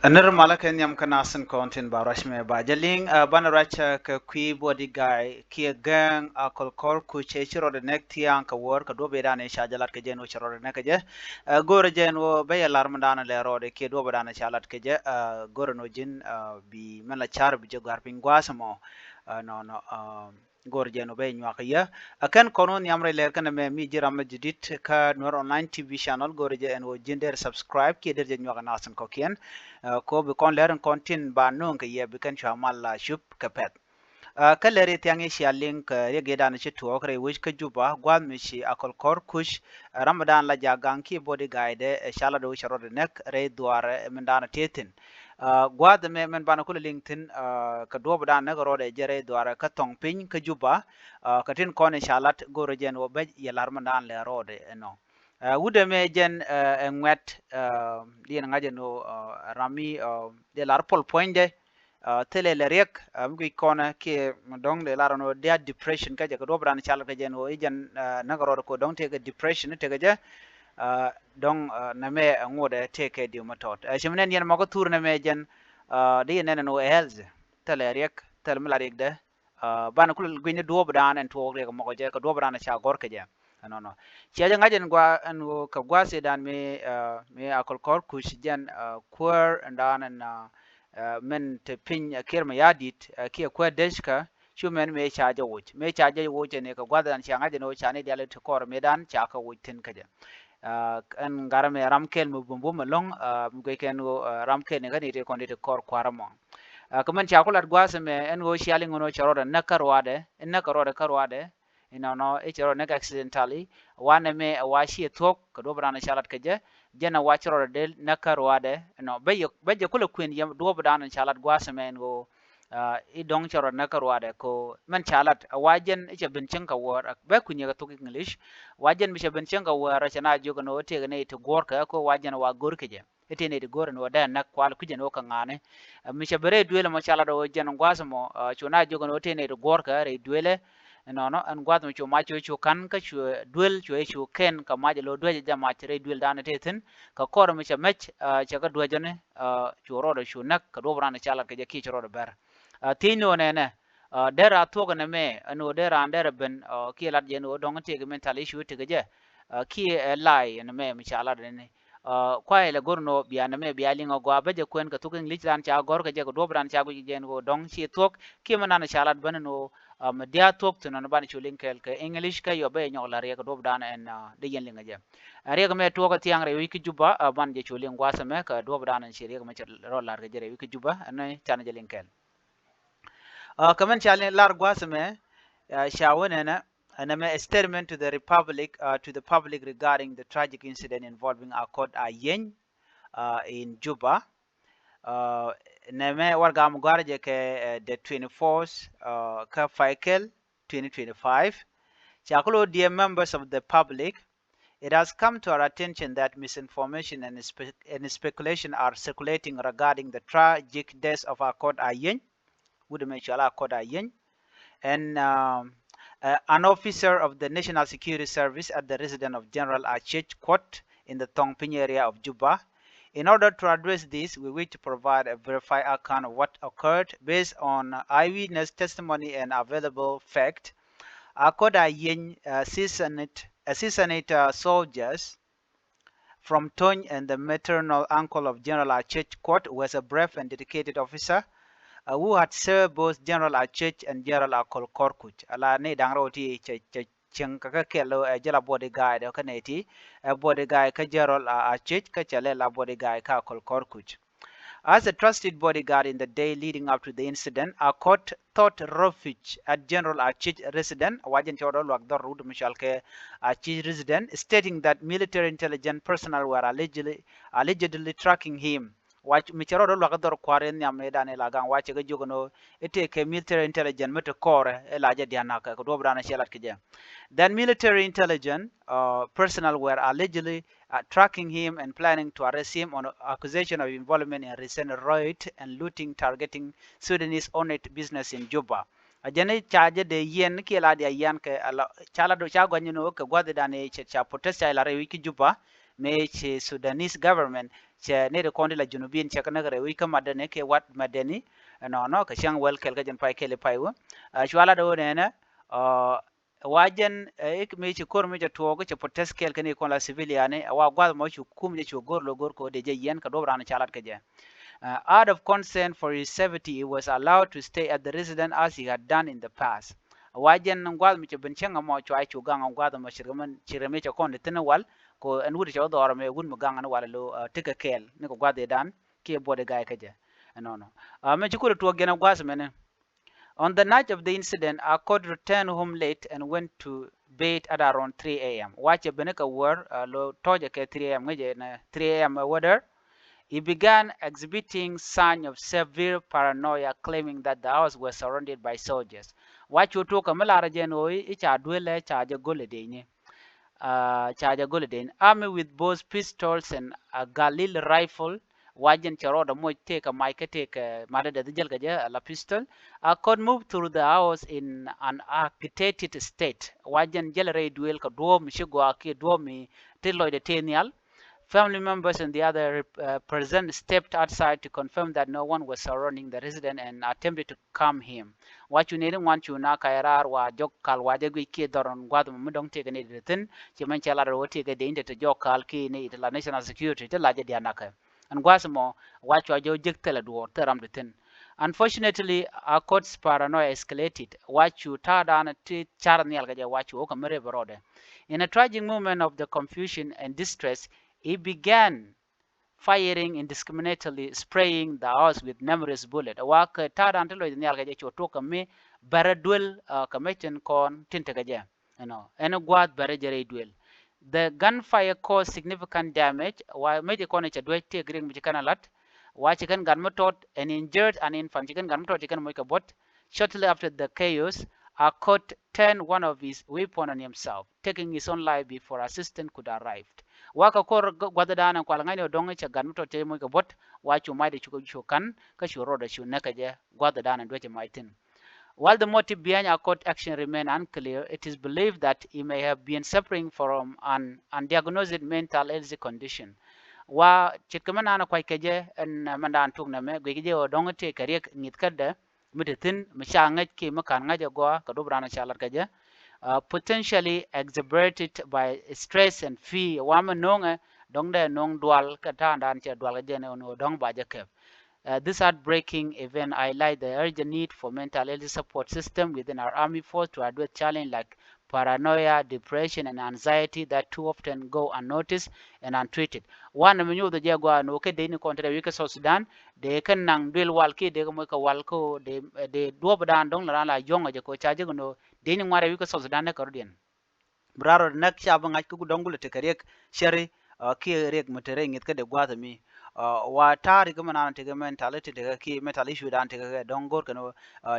Another malakan yam kanasan content ba rashme ba jaling bana racha ka kui body guy ki gang akol kor ku che chiro de nek tiang ka wor ka do be dane sha jalat ke jeno chiro de nek je gore jen wo be alarm dana le rode ke do be dane chalat ke je gore no jin bi mala char bi je gar pingwa samo no gor jeno be nywa ya akan konon yamre ler kana me mi jiram jidit ka Nuer online tv channel gor je en wo jinder subscribe ki der je nywa nasan ko kien ko bi kon leren kontin ba nun ke ye bi kan chamal la shup kapet ka leri tiangi shi link ye ge dan chi to kre wish ka juba gwal mi shi akol kor kush ramadan la jagang ki body guide shala do sharo de nek re duare men dan tetin gwad me men bana kul linkedin ka do dan nek ro de jere duare ka tong pin ka juba ka tin kon shalat goro jen wo be ye larmandan le ro de no wude me jen ngwet dien ngaje no rami de lar pol poinde tele le rek mgi kona ke dong de lar no dia depression ka je ko dobran chala ka jen o jen nagaro ko dong te depression te ga dong na me ngode te ke di matot shimnen yen mako tur na me jen de nen no health tele rek tele mla rek de ban kul gwini dobran en to rek mako je ko dobran cha gor ke je no chiaja ngajen gwa an ka gwa se dan me akol kor kush jen koor dan en men te pin ker ma yadit ki kwa deshka chumen me chaja wuch ne ka gwa dan cha ngajen no cha ne diale to kor medan cha ka wuch tin kaje an gara me ramkel mu bumbu malong mu ke ken ramkel ne ga ni te konde te kor kwaramo kaman cha kulat gwa se me en go shialing no charo na karwade no e chero nek accidentally wane me washi tok ko do brana shalat keje jena wachro del nakarwade no be kula queen yam do brana shalat gwasemen go I dong chero nakarwade ko man shalat wajen e bincin ka war be kunya ka tok english wajen bi bincin ka war chana jogo no te ne to gor ka ko wajen wa gor keje ete ne de gor no da nak kwal kuje no ka ngane mi bere duele mo shalat o jen gwasemo chuna jogo no te ne de gor ka re duele no an gwad chu ma chu kan ka chu duel chu ken ka ma lo dwe ja ma tre duel dan teten ka kor mi cha mech cha ka dwe jone chu ro do chu nak ka do bran cha la ke ki ro do ber tino ne ne dera to ga ne me no dera dera ben ki lat je no dong te ga mental issue te ga je ki lai ne me mi cha la de ne kwa ele gorno biya ne me biya linga gwa be je kwen ka tukin lichran cha gor ka je ko do bran cha gu je no dong chi tok ki manana cha lat ben no dia tok to non ban chulin kel ke english ka yo be nyol re ko dob dan en de yen linga je re ko me to ko tiang re wiki juba ban je chulin gwasa me ka dob dan en shiri ko me ro lar ke jere wiki juba ne tan je lin kel kamen chalen lar gwasa me shawene na a statement to the republic to the public regarding the tragic incident involving Akol Ayen in Juba neme wargam gwarje ke the 24th ka Faikel 2025 Chakolo, dear members of the public, it has come to our attention that misinformation and speculation are circulating regarding the tragic death of Akol Ayen, and an officer of the National Security Service at the residence of General Achech Court in the Tongping area of Juba. In order to address this, we wish to provide a verified account of what occurred based on eyewitness testimony and available fact. Akol Ayen assassinate soldiers from Tony and the maternal uncle of General Achech Court was a brave and dedicated officer who had served both General Achech and General Akol Korkuch. Ala ne dangroti cheng ka kelo jela bodyguard ka neti bodyguard ka General Achech ka chale la bodyguard ka Akol Korkuch. As a trusted bodyguard in the day leading up to the incident, Akol sought refuge at General Achech residence, Wajen Chodol Wagdor Road Mishalke Achech residence, stating that military intelligence personnel were allegedly tracking him. Watch Micharo Lagador Quarren Yamedan Lagan, watch a jugono, it take a military intelligence metacore, Elaja Dianaka, Dobrana Shelakija. Then military intelligence personnel were allegedly tracking him and planning to arrest him on accusation of involvement in recent riot and looting targeting Sudanese owned business in Juba. Ajane charge de yen ki la dia yan ke chala do cha gwanyo ka gwade dane cha protest ila re wiki Juba me che Sudanese government che ne de konde la junubin che kana gare wi ka madane ke wat madani no ka shang wel kel ga jen pai kele pai wa chwala do ne na wajen ik me ci kor me ja to ko ci protest kel kene kon la civilian wa gwal mo ci kum je ci gor lo gor ko de je yen ka dobra na chalat ka je out of concern for his safety, he was allowed to stay at the residence as he had done in the past. Wajen ngwad mi ben chenga mo chwa chu gang ngwad mo shirgaman chirame cha kon tene wal ko en wudi cha dor me gun mo gang an wala lo tika kel ne ko gwade dan ke bode gay ka je no me ci ko to gena gwas menen. On the night of the incident, Akol returned home late and went to bed at around 3 a.m. Wache beneka war lo toja ke 3 a.m. ngeje na 3 a.m. weather. He began exhibiting signs of severe paranoia, claiming that the house was surrounded by soldiers. What you talk about, army with both pistols and a Galil rifle. Wajen charoda mo take a mic take a madada dijalgaja la pistol. Akol moved through the house in an agitated state. Wajen jelere duel ka duom shigwa ki duomi tillo de tenial. Family members and the other present stepped outside to confirm that no one was surrounding the resident and attempted to calm him. What you need want you na kairar wa jok kal wa de ki doron gwad mu dong te ne de tin ci man chala ro te de inde te jok kal ki ne la national security te la je dia naka and gwasmo what you jo jek tele do te ram de tin. Unfortunately, Akol's paranoia escalated. What you ta dan te char ni alga je what you ka mere brode. In a tragic moment of the confusion and distress, he began firing indiscriminately, spraying the house with numerous bullets. Wak tada antelo ni alga je choto kame baradwel kamechen kon tintagaje. Eno gwad barajere duel. The gunfire caused significant damage. Wa meje kon cha dwe te green mujikana lat. Wa chicken gunmotot and injured an infant chicken gunmotot chicken moika bot. Shortly after the chaos, Akol turned one of his weapons on himself, taking his own life before assistance could arrive. Waka kor gwada dana kwala ngani odonga cha ganmuto te mo bot wa chu mai de chu kan ka chu roda chu nakaje gwada dana dweche maitin. While the motive behind Akol action remain unclear, it is believed that he may have been suffering from an undiagnosed mental health condition. Wa chitkamana na kwai keje en mandan tuk na me gweje odonga te kariek ngit kada mitetin mchanga ke makan ngaje go ka dobrana chalar kaje. Potentially exacerbated by stress and fear. Wama nonga dongda nong dual kata dan che dual jene ono dong ba jakep. This heartbreaking event highlight the urgent need for mental health support system within our army force to address challenges like paranoia, depression, and anxiety that too often go unnoticed and untreated. One menu the jagwa no ke de ni kontra wika South Sudan de kan nang duel walki de mo ka walko de do badan dong la la yonga je ko chaje no de ni ngare wika South Sudan ne kardian. Braro nak chaba ngaj ku dongul te karek shari ki rek mutere ngit ka de gwata mi wa tari ga manana te ga mentality de ki mental issue dan te ga dongor kano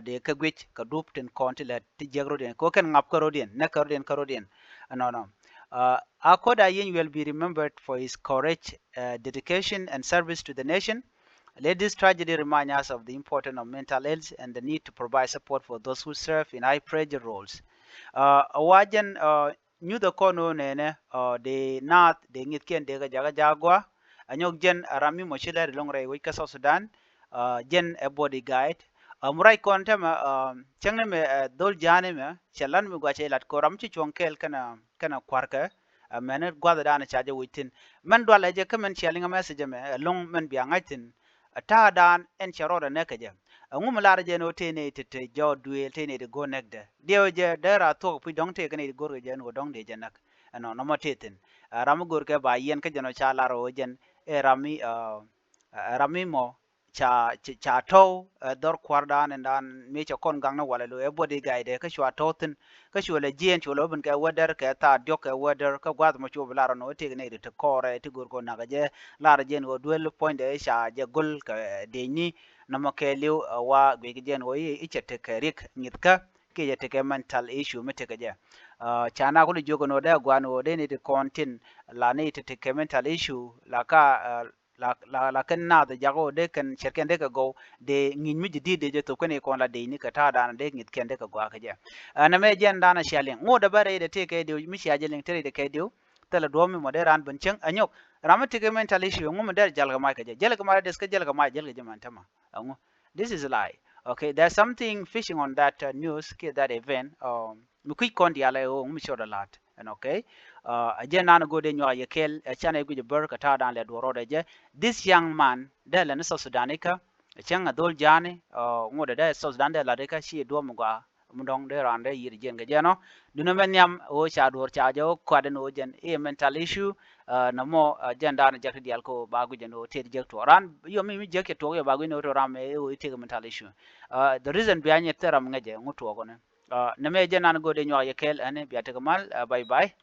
de ka gwich ka dupten kontile ti jegro den ko ken ngap karodien ne karodien no Akol will be remembered for his courage, dedication, and service to the nation. Let this tragedy remind us of the importance of mental health and the need to provide support for those who serve in high pressure roles. Wajen new the kono nene de nat de ngit ken de ga jaga jagwa anyok jen rami mochila longre wika South Sudan jen a bodyguard murai konta ma changne me dol jane me chalan me gwache lat koram chi chonkel kana kwarka mene gwada dana chaje witin man dwala je kamen chalinga message me long men biya ngaitin ta dan en charora nekaje ngum lar je no tene tete jo duel tene de go nekde dio je dara to pi dong te kane go je no dong de jenak no no matetin ram gor ke ba yen ka jeno cha laro jen e rami mo cha to dor kwardan and dan me cha kon gang na wala lo e body guide ka shwa totin ka shwa jien chwo ben ka wader ka ta dio ka wader ka gwad mo chwo laro no te ne de kore te gor ko na ga je lar jen go duel point e sha je gol ka de ni na mo ke liu wa gwe jen wo i chete ka rik ngitka ke je te mental issue me te ka je chana ko jogo no da gwano de ne de content la ne te mental issue la ka la kan na da jago de kan cherken de ka go de ngin mi di de to kone ko la de ni ka ta da de ngit ken de ka go ka je na me jen dana shalen ngo da bare de te ke de mi shi ajelin tere de ke de tala do mi moderan bunchen anyok rama tige mental issue ngum der jalga mai kaje jalga mai des ka jalga mai jalga jaman tama angu this is a lie. Okay, there's something fishing on that news that event mi kuy kon diala o ngum shoda lat and okay aje nan go de nyo yekel chana gu ber ka ta dan le do rode je this young man de le so sudanika changa dol jani ngode de so sudan de la de ka shi do mu ga mudong de rande yir jen ga jeno duna men yam o cha dor cha jo kwade no jen e mental issue na mo jenda na jakti dial ko bagu jeno te je to ran yo mi je ke to yo bagu no to ram e o te mental issue the reason behind it ram ngaje nguto ko ne na me jena go de nyo yekel ane biate kamal bye bye.